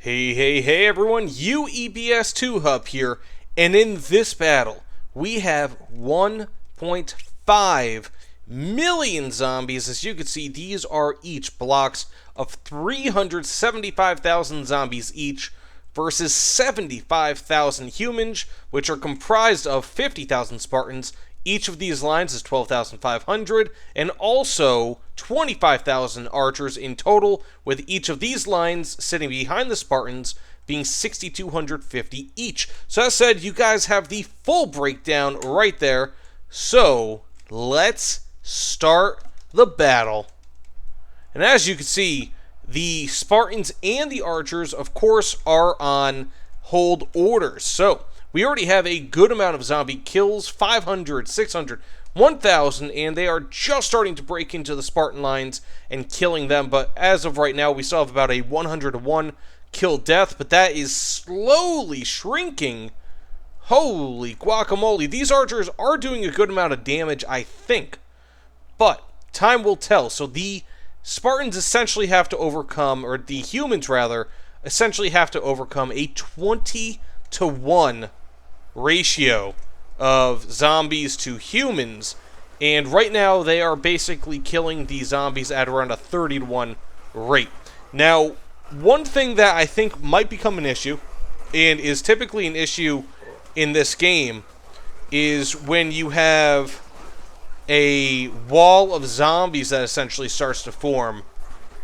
Hey everyone, UEBS 2 Hub here, and in this battle, we have 1.5 million zombies. As you can see, these are each blocks of 375,000 zombies each versus 75,000 humans, which are comprised of 50,000 Spartans. Each of these lines is 12,500, and also 25,000 archers in total, with each of these lines sitting behind the Spartans being 6,250 each. So as said, you guys have the full breakdown right there. So let's start the battle. And as you can see, the Spartans and the archers, of course, are on hold orders. So we already have a good amount of zombie kills, 500, 600, 1,000, and they are just starting to break into the Spartan lines and killing them. But as of right now, we still have about a 100-to-1 kill death, but that is slowly shrinking. Holy guacamole. These archers are doing a good amount of damage, I think. But time will tell. So the Spartans essentially have to overcome, or the humans rather, essentially have to overcome a 20-to-1 ratio of zombies to humans, and right now they are basically killing the zombies at around a 30-to-1 rate. Now, one thing that I think might become an issue, and is typically an issue in this game, is when you have a wall of zombies that essentially starts to form,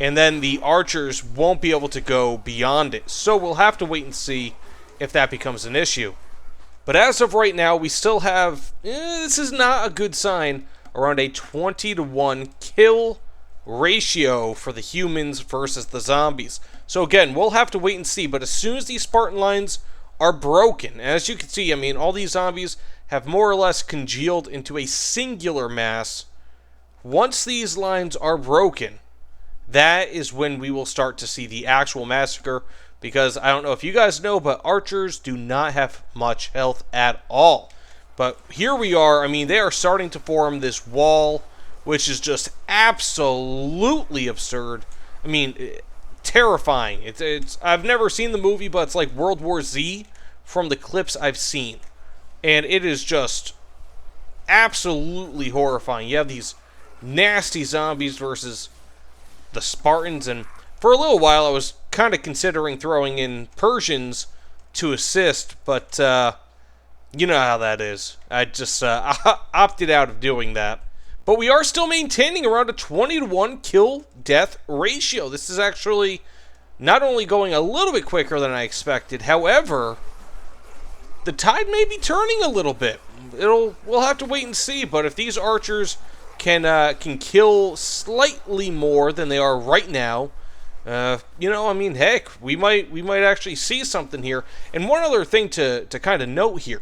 and then the archers won't be able to go beyond it. So we'll have to wait and see if that becomes an issue. But as of right now, we still have, this is not a good sign, around a 20-to-1 kill ratio for the humans versus the zombies. So again, we'll have to wait and see, but as soon as these Spartan lines are broken, as you can see, I mean, all these zombies have more or less congealed into a singular mass. Once these lines are broken, that is when we will start to see the actual massacre. Because I don't know if you guys know, but archers do not have much health at all. But here we are. I mean, they are starting to form this wall, which is just absolutely absurd. I mean, terrifying. It's I've never seen the movie, but it's like World War Z from the clips I've seen. And it is just absolutely horrifying. You have these nasty zombies versus the Spartans, and for a little while I was kind of considering throwing in Persians to assist, but you know how that is. I just opted out of doing that. But we are still maintaining around a 20-to-1 kill-death ratio. This is actually not only going a little bit quicker than I expected, however, the tide may be turning a little bit. We'll have to wait and see, but if these archers can kill slightly more than they are right now, you know, I mean, heck, we might actually see something here. And one other thing to kind of note here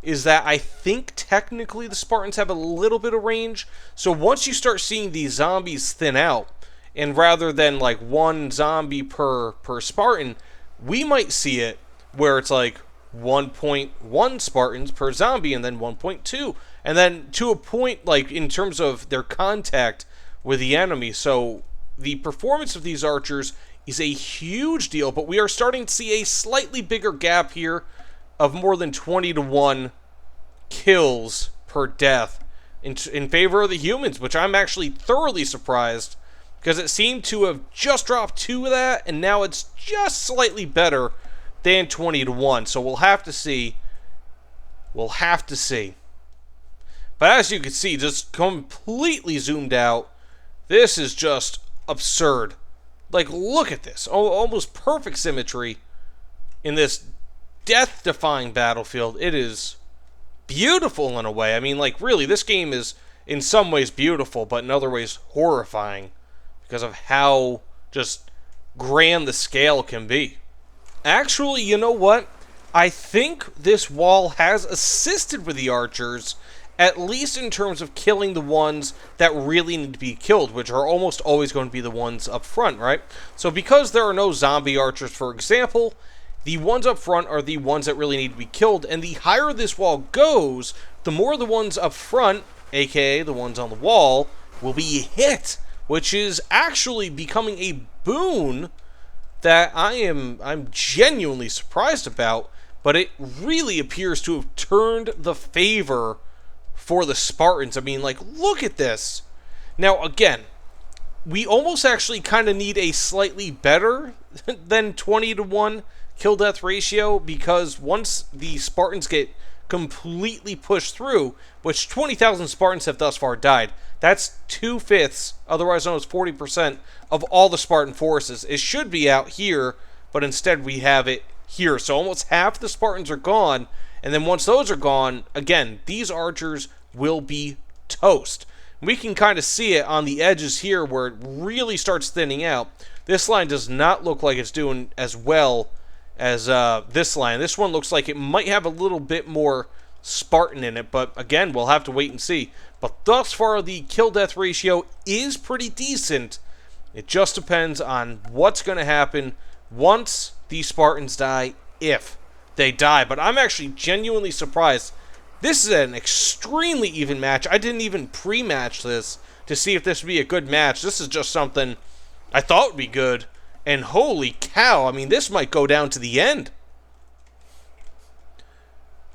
is that I think technically the Spartans have a little bit of range. So once you start seeing these zombies thin out, and rather than like one zombie per Spartan, we might see it where it's like 1.1 Spartans per zombie, and then 1.2, and then to a point, like in terms of their contact with the enemy. So the performance of these archers is a huge deal, but we are starting to see a slightly bigger gap here of more than 20-to-1 kills per death in favor of the humans, which I'm actually thoroughly surprised, because it seemed to have just dropped 2 of that, and now it's just slightly better than 20-to-1. So we'll have to see. We'll have to see. But as you can see, just completely zoomed out, this is just absurd. Like, look at this. Almost perfect symmetry in this death-defying battlefield. It is beautiful in a way. I mean, like, really, this game is in some ways beautiful, but in other ways horrifying because of how just grand the scale can be. Actually, you know what? I think this wall has assisted with the archers, at least in terms of killing the ones that really need to be killed, which are almost always going to be the ones up front, right? So because there are no zombie archers, for example, the ones up front are the ones that really need to be killed, and the higher this wall goes, the more the ones up front, aka the ones on the wall, will be hit, which is actually becoming a boon that I'm genuinely surprised about, but it really appears to have turned the favor for the Spartans. I mean, like, look at this. Now, again, we almost actually kind of need a slightly better than 20-to-1 kill-death ratio, because once the Spartans get completely pushed through, which 20,000 Spartans have thus far died, that's 2/5, otherwise known as 40%, of all the Spartan forces. It should be out here, but instead we have it here. So almost half the Spartans are gone, and then once those are gone, again, these archers will be toast. We can kind of see it on the edges here where it really starts thinning out. This line does not look like it's doing as well as this line. This one looks like it might have a little bit more Spartan in it, but again, we'll have to wait and see. But thus far, the kill-death ratio is pretty decent. It just depends on what's going to happen once these Spartans die, if they die. But I'm actually genuinely surprised. This is an extremely even match. I didn't even pre-match this to see if this would be a good match. This is just something I thought would be good. And holy cow, I mean, this might go down to the end.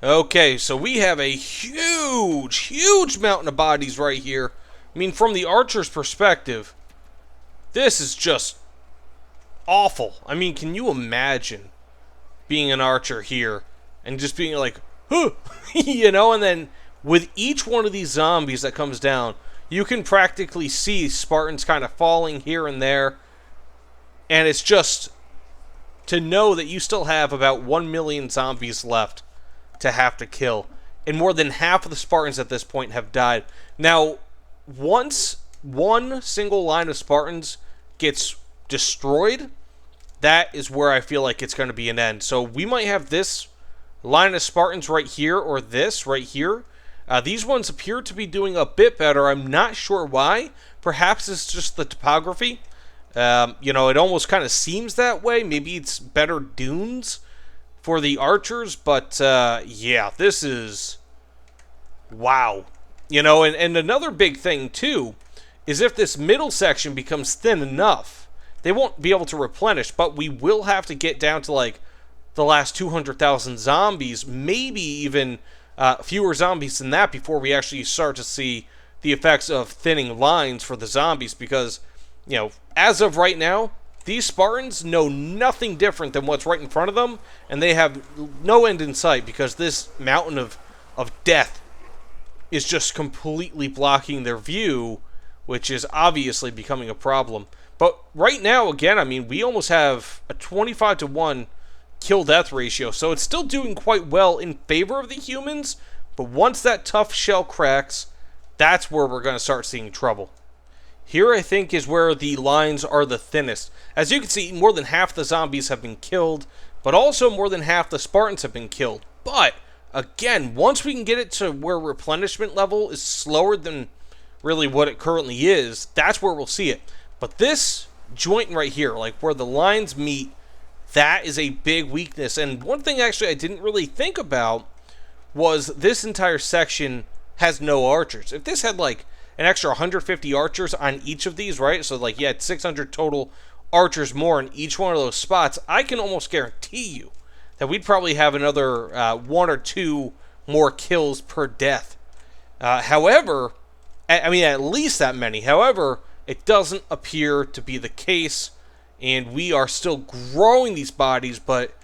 Okay, so we have a huge mountain of bodies right here. I mean, from the archer's perspective, this is just awful. I mean, can you imagine being an archer here and just being like, huh, you know, and then with each one of these zombies that comes down, you can practically see Spartans kind of falling here and there, and it's just to know that you still have about 1 million zombies left to have to kill, and more than half of the Spartans at this point have died. Now, once one single line of Spartans gets destroyed, that is where I feel like it's going to be an end. So we might have this line of Spartans right here, or this right here. These ones appear to be doing a bit better. I'm not sure why. Perhaps it's just the topography. You know, it almost kind of seems that way. Maybe it's better dunes for the archers, but yeah, this is wow. You know, and another big thing too is if this middle section becomes thin enough, they won't be able to replenish, but we will have to get down to like the last 200,000 zombies, maybe even fewer zombies than that, before we actually start to see the effects of thinning lines for the zombies, because, you know, as of right now, these Spartans know nothing different than what's right in front of them, and they have no end in sight, because this mountain of death is just completely blocking their view, which is obviously becoming a problem. But right now, again, I mean, we almost have a 25-to-1 kill-death ratio, so it's still doing quite well in favor of the humans, but once that tough shell cracks, that's where we're going to start seeing trouble. Here, I think, is where the lines are the thinnest. As you can see, more than half the zombies have been killed, but also more than half the Spartans have been killed. But, again, once we can get it to where replenishment level is slower than really what it currently is, that's where we'll see it. But this joint right here, like where the lines meet, that is a big weakness. And one thing, actually, I didn't really think about was this entire section has no archers. If this had, like, an extra 150 archers on each of these, right? So, like, you had 600 total archers more in each one of those spots. I can almost guarantee you that we'd probably have another 1 or 2 more kills per death. However, I mean, at least that many. However, it doesn't appear to be the case, and we are still growing these bodies, but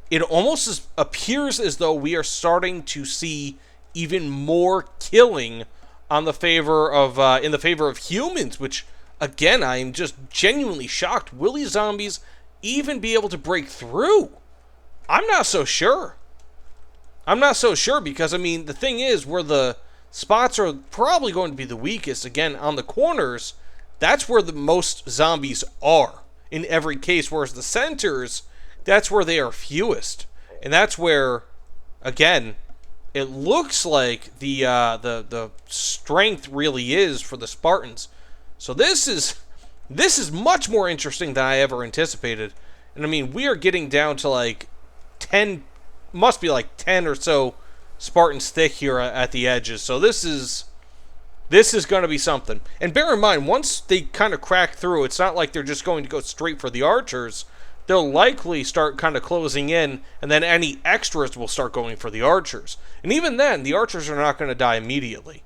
it almost appears as though we are starting to see even more killing on the favor of in the favor of humans, which, again, I am just genuinely shocked. Will these zombies even be able to break through? I'm not so sure. I'm not so sure, because, I mean, the thing is, where the spots are probably going to be the weakest, again, on the corners, that's where the most zombies are in every case, whereas the centers, that's where they are fewest. And that's where, again, it looks like the strength really is for the Spartans. So this is much more interesting than I ever anticipated. And I mean, we are getting down to like 10, must be like 10 or so Spartans thick here at the edges. So this is going to be something. And bear in mind, once they kind of crack through, it's not like they're just going to go straight for the archers. they'll likely start kind of closing in, and then any extras will start going for the archers. And even then, the archers are not going to die immediately.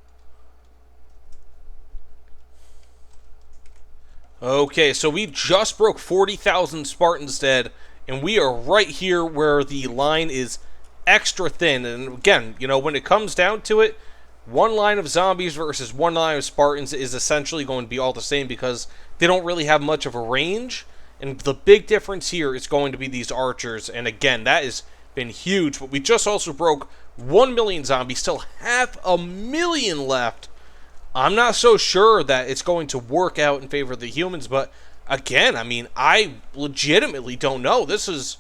Okay, so we just broke 40,000 Spartans dead, and we are right here where the line is extra thin. And again, you know, when it comes down to it, one line of zombies versus one line of Spartans is essentially going to be all the same because they don't really have much of a range. And the big difference here is going to be these archers. And again, that has been huge. But we just also broke 1 million zombies, still 500,000 left. I'm not so sure that it's going to work out in favor of the humans, but again, I mean, I legitimately don't know. This has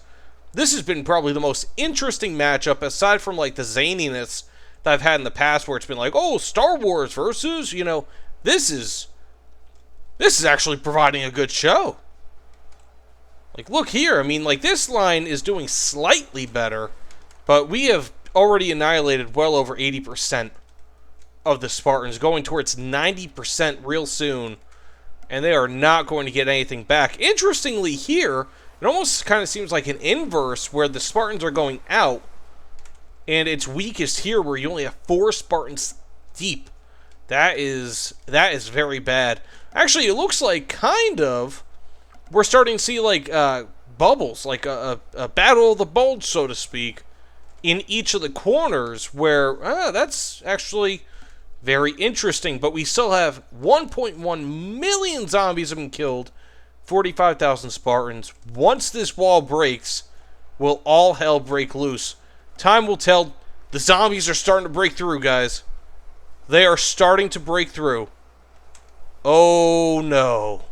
been probably the most interesting matchup, aside from like the zaniness that I've had in the past, where it's been like, oh, Star Wars versus, you know, this is actually providing a good show. Like, look here, I mean, like, this line is doing slightly better, but we have already annihilated well over 80% of the Spartans, going towards 90% real soon, and they are not going to get anything back. Interestingly here, it almost kind of seems like an inverse, where the Spartans are going out, and it's weakest here, where you only have 4 Spartans deep. That is very bad. Actually, it looks like kind of we're starting to see like bubbles, like a battle of the bulge, so to speak, in each of the corners, where that's actually very interesting. But we still have 1.1 million zombies have been killed, 45,000 Spartans. Once this wall breaks, will all hell break loose. Time will tell. The zombies are starting to break through, guys. They are starting to break through. Oh no.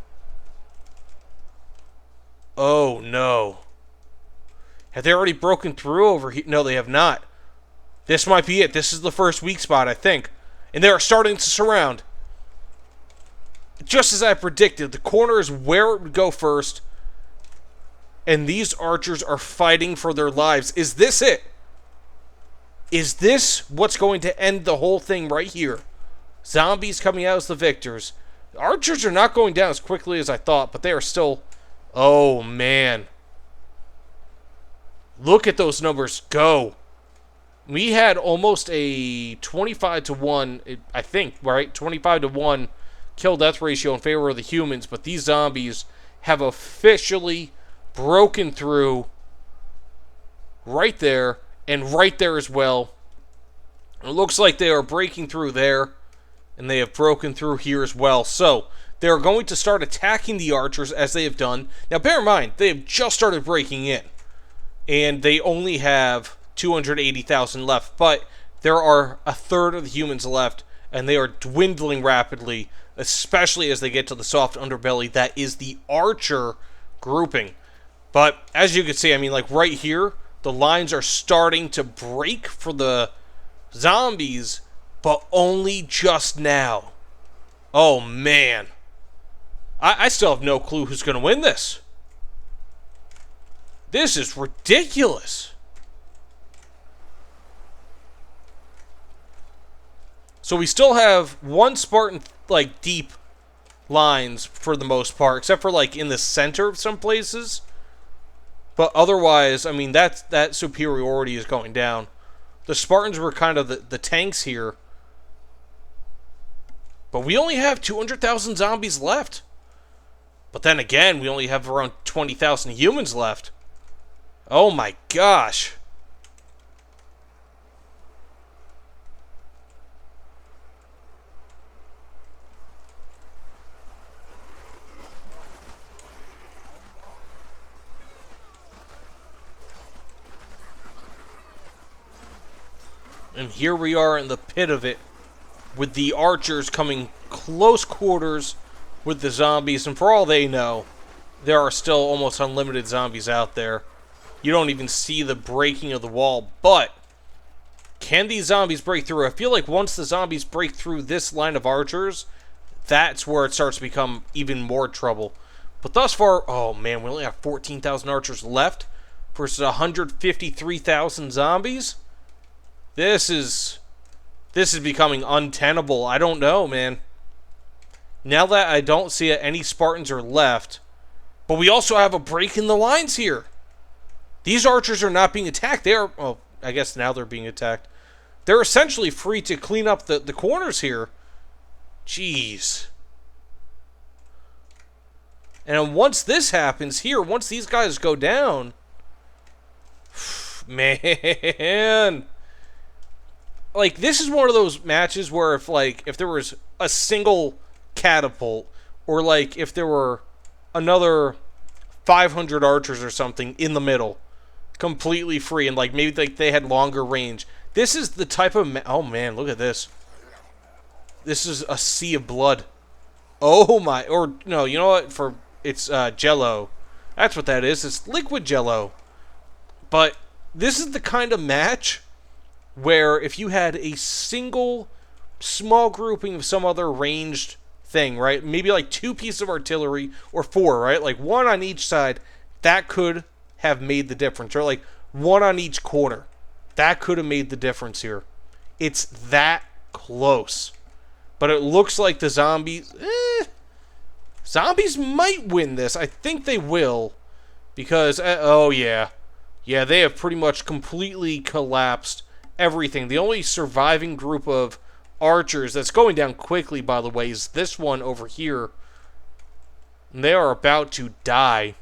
Oh no. Have they already broken through over here? No, they have not. This might be it. This is the first weak spot, I think. And they are starting to surround. Just as I predicted, the corner is where it would go first. And these archers are fighting for their lives. Is this it? Is this what's going to end the whole thing right here? Zombies coming out as the victors. The archers are not going down as quickly as I thought, but they are still... Oh, man. Look at those numbers go. We had almost a 25-1, I think, right? 25-1 kill-death ratio in favor of the humans, but these zombies have officially broken through right there, and right there as well. It looks like they are breaking through there, and they have broken through here as well. So, they are going to start attacking the archers as they have done. Now, bear in mind, they have just started breaking in, and they only have 280,000 left, but there are a third of the humans left, and they are dwindling rapidly, especially as they get to the soft underbelly that is the archer grouping. But as you can see, I mean, like right here, the lines are starting to break for the zombies, but only just now. Oh man, I still have no clue who's going to win this. This is ridiculous. So we still have one Spartan, like, deep lines for the most part, except for, like, in the center of some places. But otherwise, I mean, that superiority is going down. The Spartans were kind of the tanks here. But we only have 200,000 zombies left. But then again, we only have around 20,000 humans left. Oh my gosh. And here we are in the pit of it, with the archers coming close quarters with the zombies. And for all they know, there are still almost unlimited zombies out there. You don't even see the breaking of the wall. But can these zombies break through? I feel like once the zombies break through this line of archers, that's where it starts to become even more trouble. But thus far, oh man, we only have 14,000 archers left versus 153,000 zombies. This is becoming untenable. I don't know, man. Now that I don't see any Spartans are left, But we also have a break in the lines here. These archers are not being attacked. They are, well, I guess now they're being attacked. They're essentially free to clean up the corners here. Jeez. And once this happens here, once these guys go down, man, like, this is one of those matches where if there was a single catapult, or like if there were another 500 archers or something in the middle, completely free, and like maybe like they had longer range. This is the type of oh man, look at this. This is a sea of blood. Oh my, or no, you know what? It's Jello. That's what that is. It's liquid Jello. But this is the kind of match where if you had a single small grouping of some other ranged thing, right? Maybe like 2 pieces of artillery, or 4, right? Like 1 on each side, that could have made the difference. Or like 1 on each corner. That could have made the difference here. It's that close. But it looks like the zombies... Zombies might win this. I think they will. Because, oh yeah. Yeah, they have pretty much completely collapsed everything. The only surviving group of archers that's going down quickly, by the way, is this one over here. And they are about to die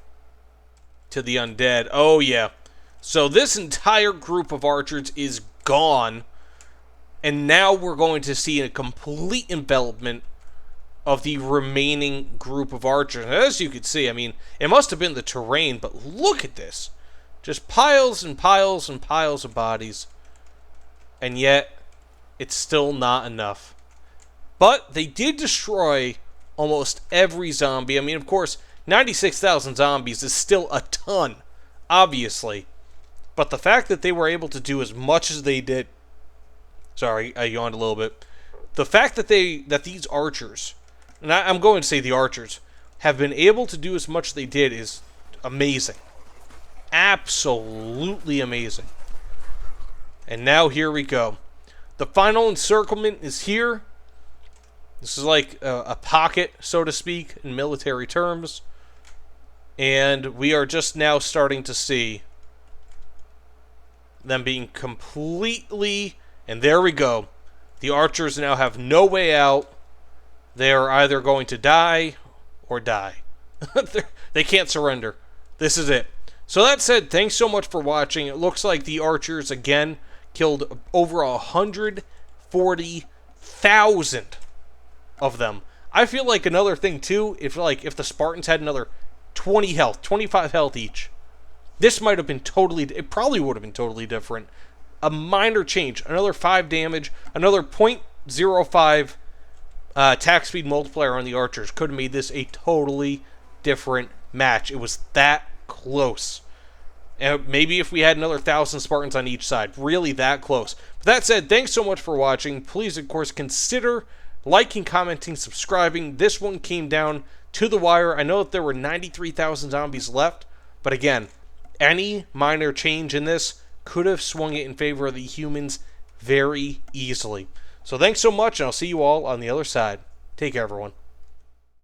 to the undead. Oh yeah. So this entire group of archers is gone. And now we're going to see a complete envelopment of the remaining group of archers. And as you can see, I mean, it must have been the terrain, but look at this. Just piles and piles and piles of bodies. And yet, it's still not enough. But they did destroy almost every zombie. I mean, of course, 96,000 zombies is still a ton, obviously. But the fact that they were able to do as much as they did... Sorry, I yawned a little bit. The fact that these archers... And I'm going to say the archers, have been able to do as much as they did is amazing. Absolutely amazing. And now here we go. The final encirclement is here. This is like a pocket, so to speak, in military terms. And we are just now starting to see them being completely... And there we go. The archers now have no way out. They are either going to die or die. They can't surrender. This is it. So that said, thanks so much for watching. It looks like the archers, again, killed over 140,000 of them. I feel like another thing, too, if the Spartans had another 20 health, 25 health each, this might have been totally... It probably would have been totally different. A minor change. Another 5 damage. Another 0.05... attack speed multiplier on the archers could have made this a totally different match. It was that close. And maybe if we had another 1,000 Spartans on each side. Really that close. But that said, thanks so much for watching. Please, of course, consider liking, commenting, subscribing. This one came down to the wire. I know that there were 93,000 zombies left. But again, any minor change in this could have swung it in favor of the humans very easily. So thanks so much, and I'll see you all on the other side. Take care, everyone.